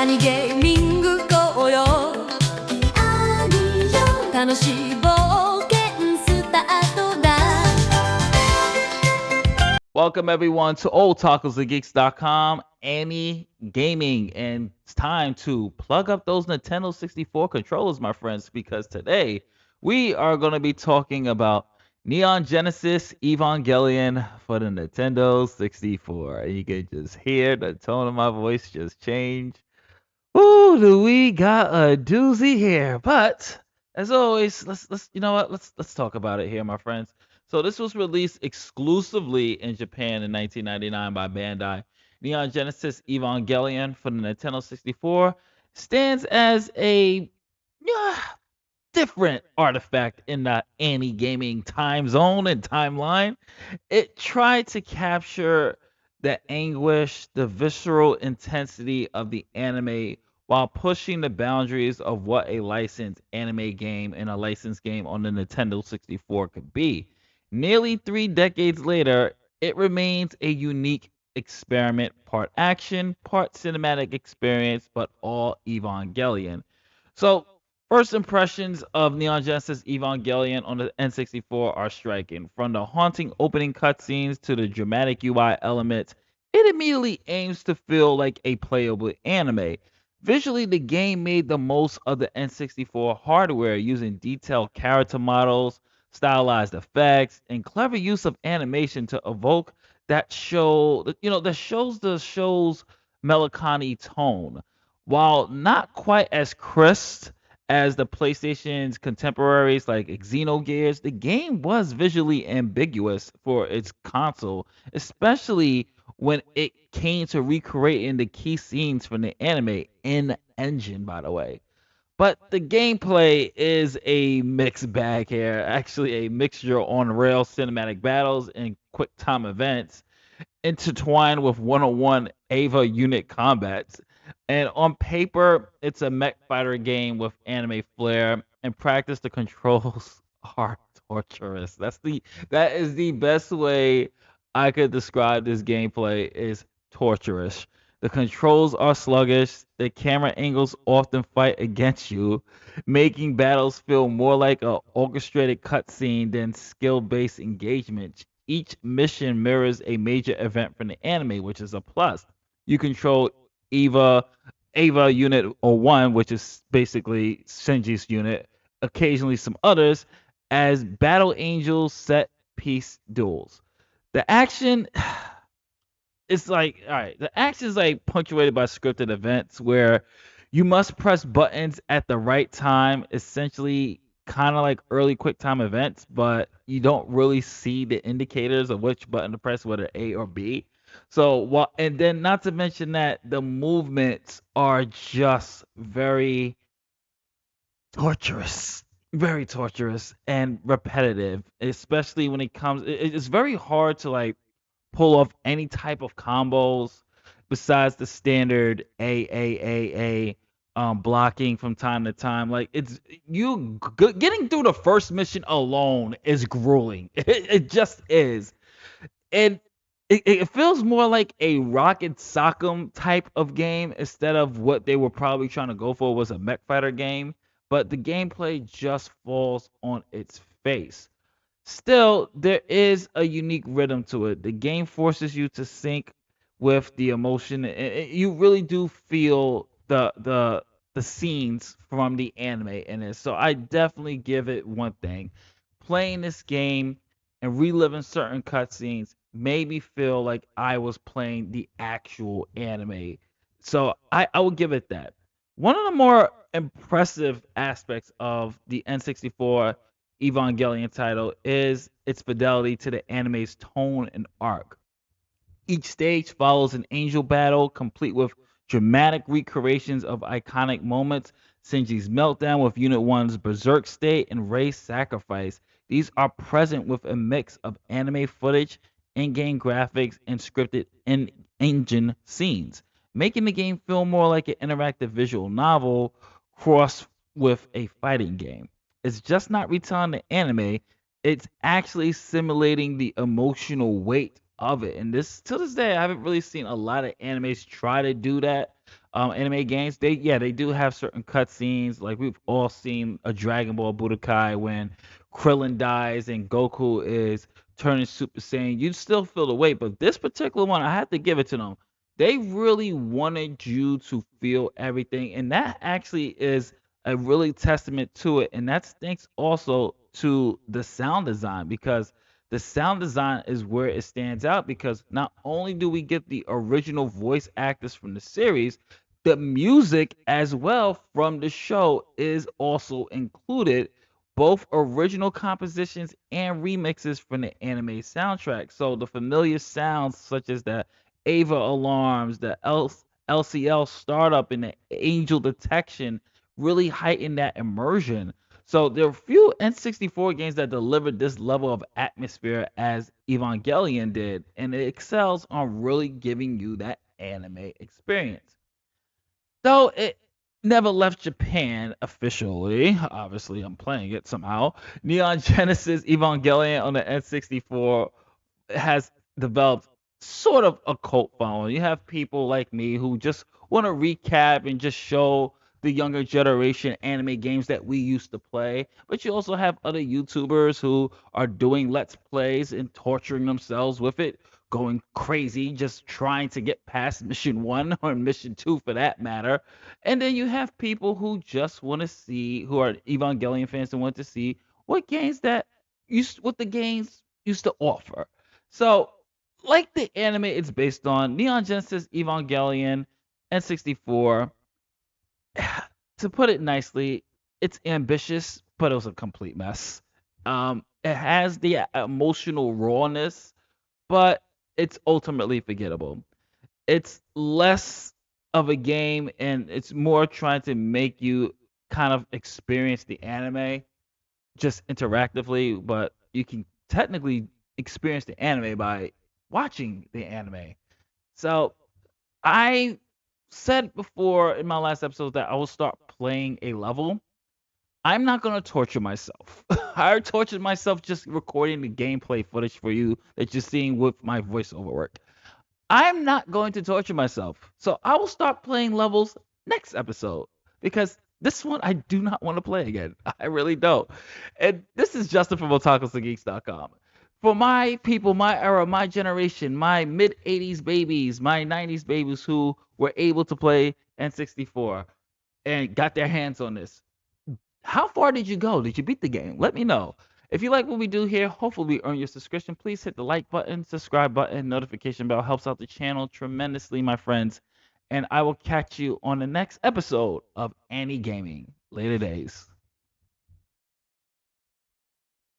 ニゲーミングこうよアニよ楽しい冒険スタートだ Welcome everyone to oldtalkersandgeeks.com Annie Gaming, and it's time to plug up those Nintendo 64 controllers, my friends, because today we are going to be talking about Neon Genesis Evangelion for the Nintendo 64. You can just hear the tone of my voice just change. Ooh, do we got a doozy here? But as always, let's you know what? Let's talk about it here, my friends. So this was released exclusively in Japan in 1999 by Bandai. Neon Genesis Evangelion for the Nintendo 64 stands as a yeah, different artifact in the Annie gaming time zone and timeline. It tried to capture the anguish, the visceral intensity of the anime while pushing the boundaries of what a licensed anime game and a licensed game on the Nintendo 64 could be. Nearly 3 decades later, it remains a unique experiment, part action, part cinematic experience, but all Evangelion. So, first impressions of Neon Genesis Evangelion on the N64 are striking. From the haunting opening cutscenes to the dramatic UI elements, it immediately aims to feel like a playable anime. Visually, the game made the most of the N64 hardware using detailed character models, stylized effects, and clever use of animation to evoke that shows the show's melancholy tone. While not quite as crisp as the PlayStation's contemporaries like Xenogears, the game was visually ambiguous for its console, especially when it came to recreating the key scenes from the anime in engine, by the way. But the gameplay is a mixed bag here, actually a mixture on rail cinematic battles and quick time events intertwined with one-on-one Ava unit combats. And on paper, it's a mech fighter game with anime flair. In practice, the controls are torturous. That is the best way I could describe this gameplay is torturous. The controls are sluggish. The camera angles often fight against you, making battles feel more like a orchestrated cutscene than skill-based engagement. Each mission mirrors a major event from the anime, which is a plus. You control Eva, Ava Unit or One, which is basically Shinji's unit, occasionally some others, as battle angels set piece duels. The action it's like all right, the action is like punctuated by scripted events where you must press buttons at the right time, essentially kind of like early quick time events, but you don't really see the indicators of which button to press, whether A or B. So what, and then not to mention that the movements are just very torturous and repetitive, especially when it comes it's very hard to like pull off any type of combos besides the standard A blocking from time to time. Like it's getting through the first mission alone is grueling. It just is. And it feels more like a Rocket Sock'em type of game instead of what they were probably trying to go for was a mech fighter game. But the gameplay just falls on its face. Still, there is a unique rhythm to it. The game forces you to sync with the emotion. You really do feel the scenes from the anime in it. So I definitely give it one thing. Playing this game and reliving certain cutscenes made me feel like I was playing the actual anime. So I would give it that. One of the more impressive aspects of the N64 Evangelion title is its fidelity to the anime's tone and arc. Each stage follows an angel battle, complete with dramatic recreations of iconic moments. Shinji's meltdown with Unit 1's berserk state and Rei's sacrifice. These are present with a mix of anime footage, in-game graphics, and scripted in-engine scenes, making the game feel more like an interactive visual novel crossed with a fighting game. It's just not retelling the anime, it's actually simulating the emotional weight of it. And this to this day, I haven't really seen a lot of animes try to do that. anime games, they do have certain cutscenes. Like we've all seen a Dragon Ball Budokai when Krillin dies and Goku is turning Super Saiyan. You still feel the weight, but this particular one, I have to give it to them. They really wanted you to feel everything, and that actually is a really testament to it. And that's thanks also to the sound design, because the sound design is where it stands out, because not only do we get the original voice actors from the series, the music as well from the show is also included, both original compositions and remixes from the anime soundtrack. So the familiar sounds such as the Ava alarms, the LCL startup, and the angel detection really heighten that immersion. So there are few N64 games that delivered this level of atmosphere as Evangelion did, and it excels on really giving you that anime experience. Though it never left Japan officially, obviously I'm playing it somehow. Neon Genesis Evangelion on the N64 has developed sort of a cult following. You have people like me who just want to recap and just show the younger generation anime games that we used to play. But you also have other YouTubers who are doing let's plays and torturing themselves with it, going crazy, just trying to get past mission 1 or mission 2 for that matter. And then you have people who just want to see, who are Evangelion fans and want to see what games that what the games used to offer. So, like the anime it's based on, Neon Genesis Evangelion N64, to put it nicely, it's ambitious, but it was a complete mess. It has the emotional rawness, but it's ultimately forgettable. It's less of a game, and it's more trying to make you kind of experience the anime just interactively, but you can technically experience the anime by watching the anime. So I said before in my last episode that I will start playing a level. I'm not gonna torture myself. I tortured myself just recording the gameplay footage for you that you're seeing with my voiceover work. I'm not going to torture myself. So I will start playing levels next episode, because this one I do not want to play again. I really don't. And this is Justin from otakusandgeeks.com. For my people, my era, my generation, my mid 80s babies, my 90s babies who were able to play N64 and got their hands on this, how far did you go? Did you beat the game? Let me know. If you like what we do here, hopefully we earn your subscription. Please hit the like button, subscribe button, notification bell. Helps out the channel tremendously, my friends. And I will catch you on the next episode of Annie Gaming. Later days.